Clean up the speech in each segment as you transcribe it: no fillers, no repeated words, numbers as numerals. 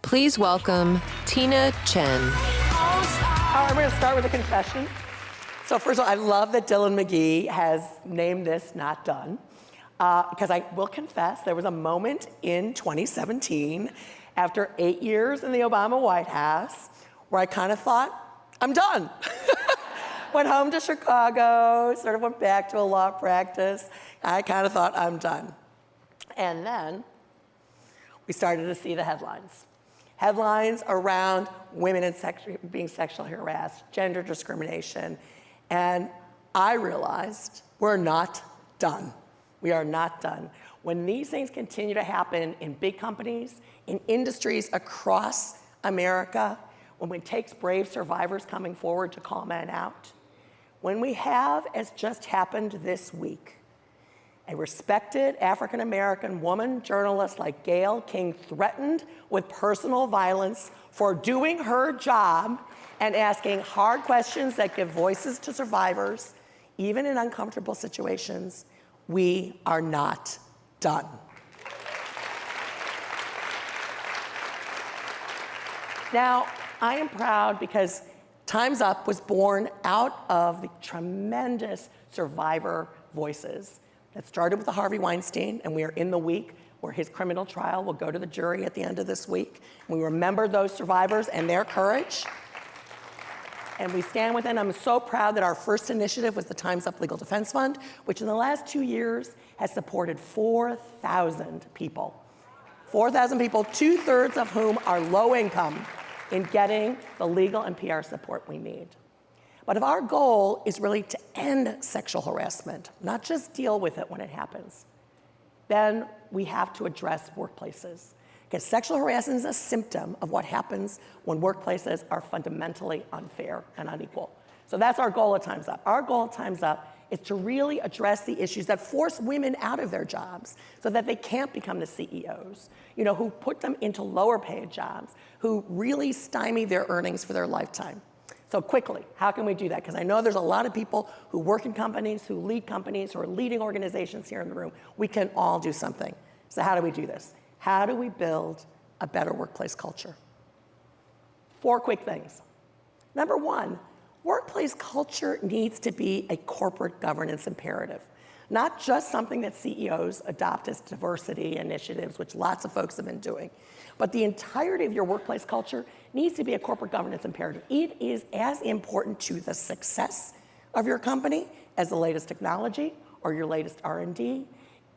Please welcome Tchen. I'm going to start with a confession. So first of all, I love that Dylan McGee has named this Not Done. Because I will confess, there was a moment in 2017, after 8 years in the Obama White House, where I kind of thought, I'm done. Went home to Chicago, sort of went back to a law practice. I kind of thought, I'm done. And then we started to see the headlines. Headlines around women being sexually harassed, gender discrimination. And I realized we're not done. We are not done. When these things continue to happen in big companies, in industries across America, when it takes brave survivors coming forward to call men out, when we have, as just happened this week, a respected African-American woman journalist like Gayle King threatened with personal violence for doing her job and asking hard questions that give voices to survivors, even in uncomfortable situations, we are not done. Now, I am proud because Time's Up was born out of the tremendous survivor voices that started with the Harvey Weinstein, and we are in the week where his criminal trial will go to the jury at the end of this week. We remember those survivors and their courage, and we stand with them. I'm so proud that our first initiative was the Time's Up Legal Defense Fund, which in the last 2 years has supported 4,000 people. 4,000 people, 2/3 of whom are low income, in getting the legal and PR support we need. But if our goal is really to end sexual harassment, not just deal with it when it happens, then we have to address workplaces. Because sexual harassment is a symptom of what happens when workplaces are fundamentally unfair and unequal. So that's our goal at Time's Up. Our goal at Time's Up is to really address the issues that force women out of their jobs so that they can't become the CEOs, who put them into lower paid jobs, who really stymie their earnings for their lifetime. So quickly, how can we do that? Because I know there's a lot of people who work in companies, who lead companies, who are leading organizations here in the room. We can all do something. So how do we do this? How do we build a better workplace culture? 4 quick things. Number 1, workplace culture needs to be a corporate governance imperative, not just something that CEOs adopt as diversity initiatives, which lots of folks have been doing, but the entirety of your workplace culture needs to be a corporate governance imperative. It is as important to the success of your company as the latest technology or your latest R&D.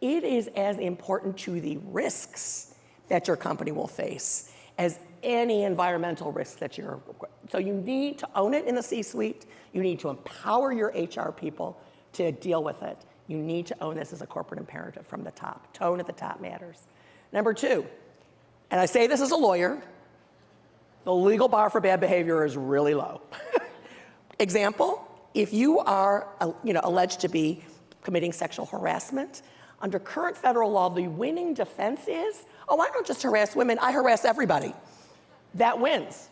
It is as important to the risks that your company will face as any environmental risk that so you need to own it in the C-suite. You need to empower your HR people to deal with it. You need to own this as a corporate imperative from the top. Tone at the top matters. Number 2, and I say this as a lawyer, the legal bar for bad behavior is really low. Example, if you are alleged to be committing sexual harassment, under current federal law, the winning defense is, oh, I don't just harass women, I harass everybody. That wins.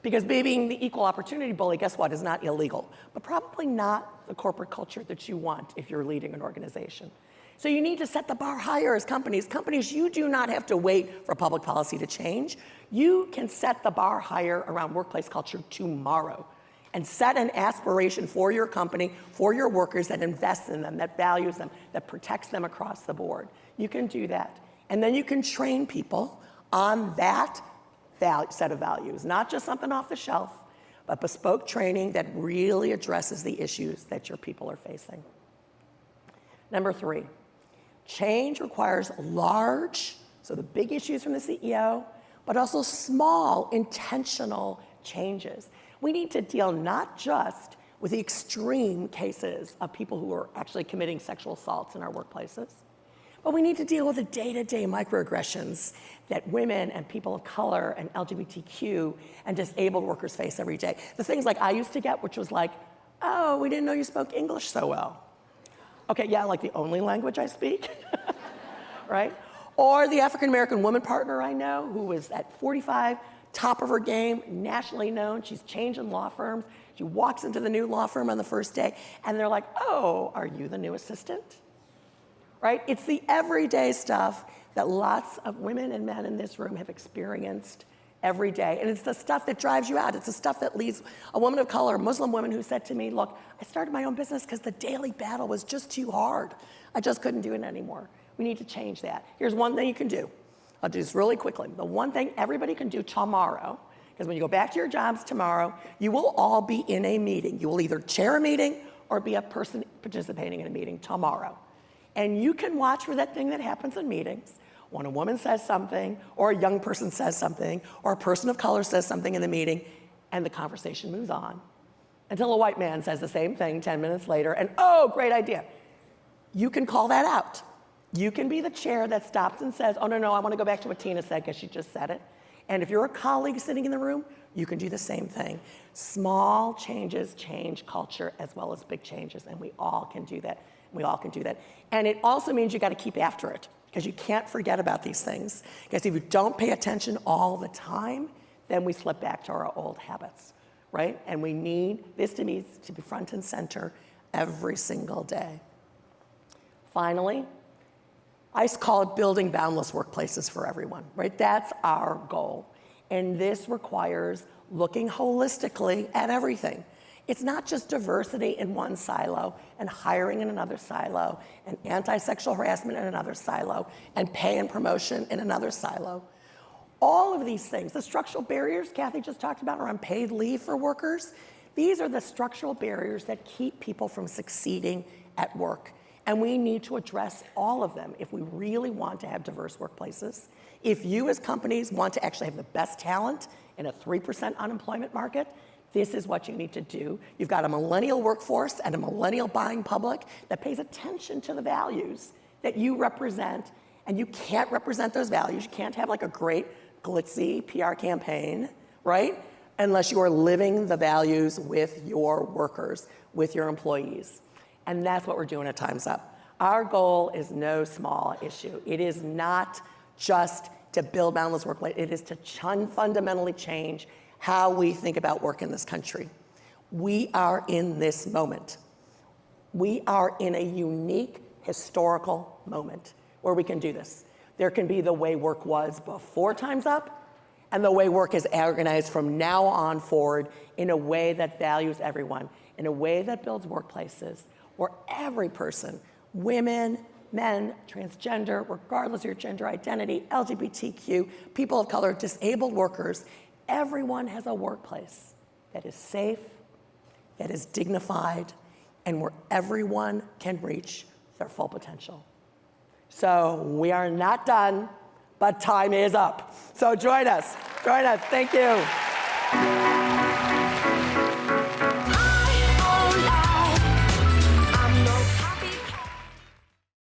Because being the equal opportunity bully, guess what, is not illegal, but probably not the corporate culture that you want if you're leading an organization. So you need to set the bar higher as companies. Companies, you do not have to wait for public policy to change. You can set the bar higher around workplace culture tomorrow and set an aspiration for your company, for your workers that invests in them, that values them, that protects them across the board. You can do that. And then you can train people on that set of values, not just something off the shelf, but bespoke training that really addresses the issues that your people are facing. Number 3, change requires large, so the big issues from the CEO, but also small, intentional changes. We need to deal not just with the extreme cases of people who are actually committing sexual assaults in our workplaces, but we need to deal with the day-to-day microaggressions that women and people of color and LGBTQ and disabled workers face every day. The things like I used to get, which was like, oh, we didn't know you spoke English so well. Okay, yeah, like the only language I speak, right? Or the African-American woman partner I know who was at 45, top of her game, nationally known. She's changing law firms. She walks into the new law firm on the first day, and they're like, oh, are you the new assistant? Right? It's the everyday stuff that lots of women and men in this room have experienced every day. And it's the stuff that drives you out. It's the stuff that leads a woman of color, a Muslim woman who said to me, look, I started my own business because the daily battle was just too hard. I just couldn't do it anymore. We need to change that. Here's one thing you can do. I'll do this really quickly. The one thing everybody can do tomorrow, because when you go back to your jobs tomorrow, you will all be in a meeting. You will either chair a meeting or be a person participating in a meeting tomorrow. And you can watch for that thing that happens in meetings. When a woman says something, or a young person says something, or a person of color says something in the meeting, and the conversation moves on until a white man says the same thing 10 minutes later, and oh, great idea. You can call that out. You can be the chair that stops and says, oh, no, I want to go back to what Tina said because she just said it. And if you're a colleague sitting in the room, you can do the same thing. Small changes change culture as well as big changes, and we all can do that. We all can do that. And it also means you got to keep after it, because you can't forget about these things. Because if you don't pay attention all the time, then we slip back to our old habits, right? And we need this to be front and center every single day. Finally, I call it building boundless workplaces for everyone, right? That's our goal. And this requires looking holistically at everything. It's not just diversity in one silo and hiring in another silo and anti-sexual harassment in another silo and pay and promotion in another silo. All of these things, the structural barriers Kathy just talked about around paid leave for workers, these are the structural barriers that keep people from succeeding at work. And we need to address all of them if we really want to have diverse workplaces. If you as companies want to actually have the best talent in a 3% unemployment market, this is what you need to do. You've got a millennial workforce and a millennial buying public that pays attention to the values that you represent, and you can't represent those values. You can't have like a great glitzy PR campaign, right? Unless you are living the values with your workers, with your employees. And that's what we're doing at Time's Up. Our goal is no small issue. It is not just to build boundless workplace. It is to fundamentally change how we think about work in this country. We are in this moment. We are in a unique historical moment where we can do this. There can be the way work was before Time's Up and the way work is organized from now on forward in a way that values everyone, in a way that builds workplaces where every person, women, men, transgender, regardless of your gender identity, LGBTQ, people of color, disabled workers, everyone has a workplace that is safe, that is dignified, and where everyone can reach their full potential. So we are not done, but time is up. So join us. Thank you.